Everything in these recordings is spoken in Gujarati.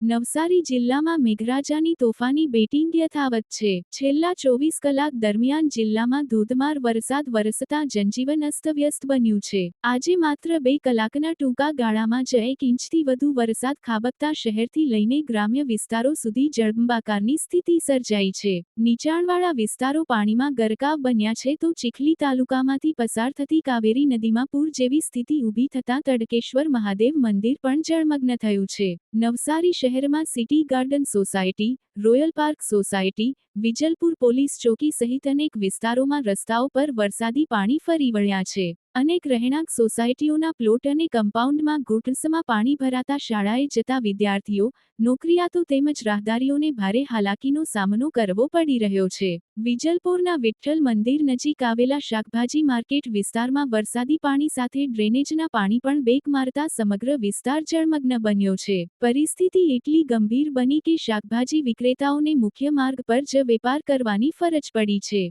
નવસારી જિલ્લામાં મેઘરાજાની તોફાની બેટિંગ યથાવત છે. છેલ્લા 24 કલાક દરમિયાન જિલ્લામાં ધોધમાર વરસાદ વરસતા જનજીવન અસ્તવ્યસ્ત બન્યું છે. આજે માત્ર 2 કલાકના ટૂંકા ગાળામાં જ 1 ઇંચથી વધુ વરસાદ ખાબકતા શહેરથી લઈને ગ્રામ્ય વિસ્તારો સુધી જળબંબાકારની સ્થિતિ સર્જાઈ છે. નીચાણવાળા વિસ્તારો પાણીમાં ગરકાવ બન્યા છે તો ચીખલી તાલુકામાંથી પસાર થતી કાવેરી નદીમાં પૂર જેવી સ્થિતિ ઊભી થતાં તડકેશ્વર મહાદેવ મંદિર પણ જળમગ્ન થયું છે. નવસારી શહેરમાં city garden society, royal park society, Vijalpur police ચોકી સહિત અનેક વિસ્તારોમાં રસ્તાઓ પર વરસાદી પાણી ફરી વળ્યા છે. અનેક રહેણાંક સોસાયટીઓના પ્લોટ અને કમ્પાઉન્ડમાં ઘૂંટણસમાં પાણી ભરાતા શાળાએ જતા વિદ્યાર્થીઓ, નોકરિયાતો તેમજ રાહદારીઓને ભારે હાલાકીનો સામનો કરવો પડી રહ્યો છે. વિજલપુરના વિઠ્ઠલ મંદિર નજીક આવેલા શાકભાજી માર્કેટ વિસ્તારમાં વરસાદી પાણી સાથે ડ્રેનેજના પાણી પણ બેક મારતા સમગ્ર વિસ્તાર જળમગ્ન બન્યો છે. પરિસ્થિતિ એટલી ગંભીર બની કે શાકભાજી વિક્રેતાઓને મુખ્ય માર્ગ પર જ વેપાર કરવાની ફરજ પડી છે.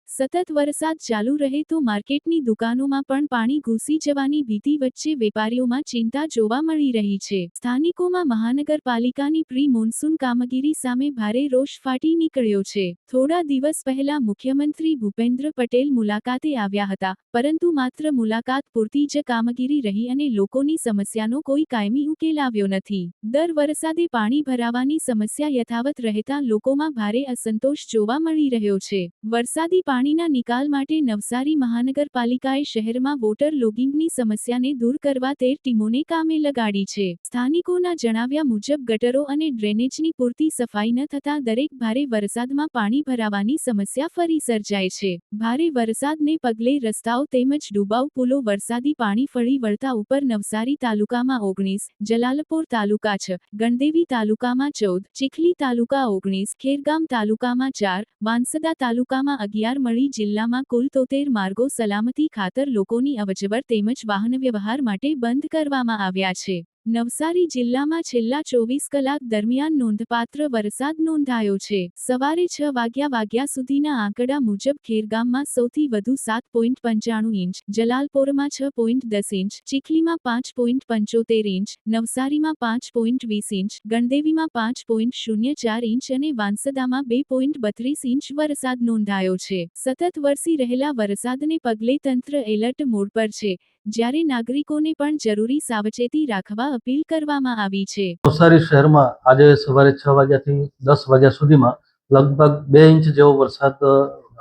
સતત વરસાદ ચાલુ રહે તો માર્કેટની દુકાનોમાં પણ પાણી ઘૂસી જવાની ભીતિ વચ્ચે વેપારીઓમાં ચિંતા જોવા મળી રહી છે. સ્થાનિકોમાં મહાનગરપાલિકાની પ્રી મોન્સૂન કામગીરી સામે ભારે રોષ ફાટી નીકળ્યો છે. થોડા દિવસ પહેલા મુખ્યમંત્રી ભૂપેન્દ્ર પટેલ મુલાકાતે આવ્યા હતા, પરંતુ માત્ર મુલાકાત પૂરતી જ કામગીરી રહી અને લોકોની સમસ્યાનો કોઈ કાયમી ઉકેલ આવ્યો નથી. દર વરસાદે પાણી ભરાવાની સમસ્યા યથાવત રહેતા લોકોમાં ભારે અસંતોષ જોવા મળી રહ્યો છે. વરસાદી પાણીના નિકાલ માટે નવસારી મહાનગરપાલિકાએ શહેરમાં વોટર લોગિંગની સમસ્યાને દૂર કરવા 13 ટીમોને કામે લગાડી છે. સ્થાનિકોના જણાવ્યા મુજબ ગટરો અને ડ્રેનેજની પૂરતી સફાઈ ન થતાં દરેક ભારે વરસાદમાં પાણી ભરાવાની સમસ્યા ફરી સર્જાય છે. ભારે વરસાદને પગલે રસ્તાઓ તેમજ ડુબાઉ પુલો વરસાદી પાણી ફળી વળતા ઉપર નવસારી તાલુકામાં 19, જલાલપોર તાલુકા 6, ગણદેવી તાલુકામાં 14, ચીખલી તાલુકા 19, ખેરગામ તાલુકામાં 4, વાંસદા તાલુકામાં 11 મળી જિલ્લામાં કુલ 73 માર્ગો સલામતી ખાતર લોકોની અવરજવર તેમજ વાહનવ્યવહાર માટે બંધ કરવામાં આવ્યા છે. નવસારી જિલ્લામાં છેલ્લા 24 કલાક દરમિયાન નોંધપાત્ર વરસાદ નોંધાયો છે. સવારે 6 વાગ્યા સુધીના આંકડા મુજબ ખેરગામમાં સૌથી વધુ 7.95 ઇંચ, જલાલપોરમાં 6.10 ઇંચ, ચીખલીમાં 5.75 ઇંચ, નવસારીમાં 5.20 ઇંચ, ગણદેવીમાં 5.04 ઇંચ અને વાંસદામાં 2.32 ઇંચ વરસાદ નોંધાયો છે. સતત વરસી રહેલા વરસાદને પગલે તંત્ર એલર્ટ મોડ પર છે, જ્યારે નાગરિકોને પણ જરૂરી સાવચેતી રાખવા અપીલ કરવામાં આવી છે. નવસારી શહેરમાં આજે સવારે 6 વાગ્યાથી 10 વાગ્યા સુધીમાં લગભગ 2 ઇંચ જેવો વરસાદ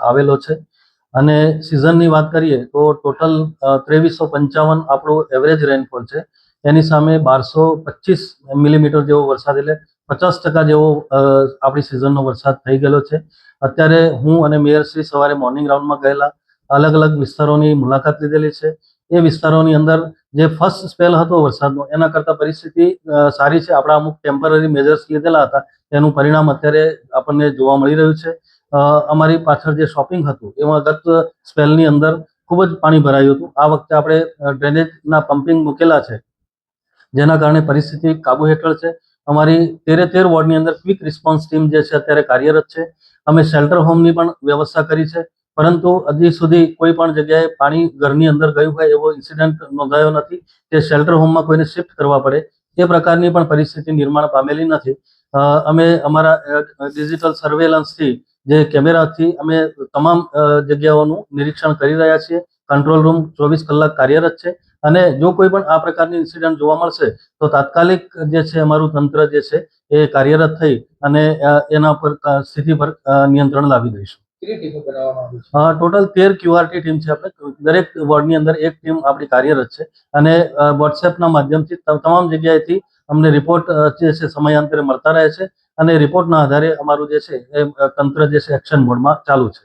આવેલો છે અને સિઝનની વાત કરીએ તો ટોટલ 2355 આપણો એવરેજ રેનફોલ છે. એની સામે 1225 મિલીમીટર જેવો વરસાદ એટલે 50% જેવો આપણી સિઝનનો વરસાદ થઈ ગયેલો છે. અત્યારે હું અને મેયરશ્રી સવારે મોર્નિંગ રાઉન્ડમાં ગયેલા, અલગ અલગ વિસ્તારોની મુલાકાત લીધેલી છે. એ વિસ્તારોની અંદર જે ફર્સ્ટ સ્પેલ હતો વરસાદનો એના કરતાં પરિસ્થિતિ સારી છે. આપણા અમુક ટેમ્પરરી મેજર્સ લીધેલા હતા એનું પરિણામ અત્યારે આપણને જોવા મળી રહ્યું છે. અમારી પાછળ જે શોપિંગ હતું એમાં ગત સ્પેલની અંદર ખૂબ જ પાણી ભરાયું હતું. આ વખતે આપણે ડ્રેનેજના પમ્પિંગ મૂકેલા છે, જેના કારણે પરિસ્થિતિ કાબુ હેઠળ છે. અમારી 13 વોર્ડની અંદર ક્વિક રિસ્પોન્સ ટીમ જે છે અત્યારે કાર્યરત છે. અમે શેલ્ટર હોમની પણ વ્યવસ્થા કરી છે, પરંતુ હજી સુધી કોઈ પણ જગ્યાએ પાણી ઘરની અંદર ગયું હોય એવો ઇન્સિડન્ટ નોંધાયો નથી કે શેલ્ટર હોમમાં કોઈને શિફ્ટ કરવા પડે એ પ્રકારની પણ પરિસ્થિતિ નિર્માણ પામેલી નથી. અમે અમારા ડિજિટલ સર્વેલન્સથી જે કેમેરાથી અમે તમામ જગ્યાઓનું નિરીક્ષણ કરી રહ્યા છીએ. કંટ્રોલ રૂમ 24 કલાક કાર્યરત છે અને જો કોઈ પણ આ પ્રકારની ઇન્સિડન્ટ જોવા મળશે તો તાત્કાલિક જે છે અમારું તંત્ર જે છે એ કાર્યરત થઈ અને એના પર સ્થિતિ પર નિયંત્રણ લાવી દઈશું. ટોટલ 13 QRT ટીમ છે. આપણે દરેક વોર્ડની અંદર એક ટીમ આપણી કાર્યરત છે અને વોટ્સએપના માધ્યમથી તમામ જગ્યાએથી અમને રિપોર્ટ જે છે સમયાંતરે મળતા રહે છે અને રિપોર્ટના આધારે અમારું જે છે એ તંત્ર જે છે એક્શન મોડમાં ચાલુ છે.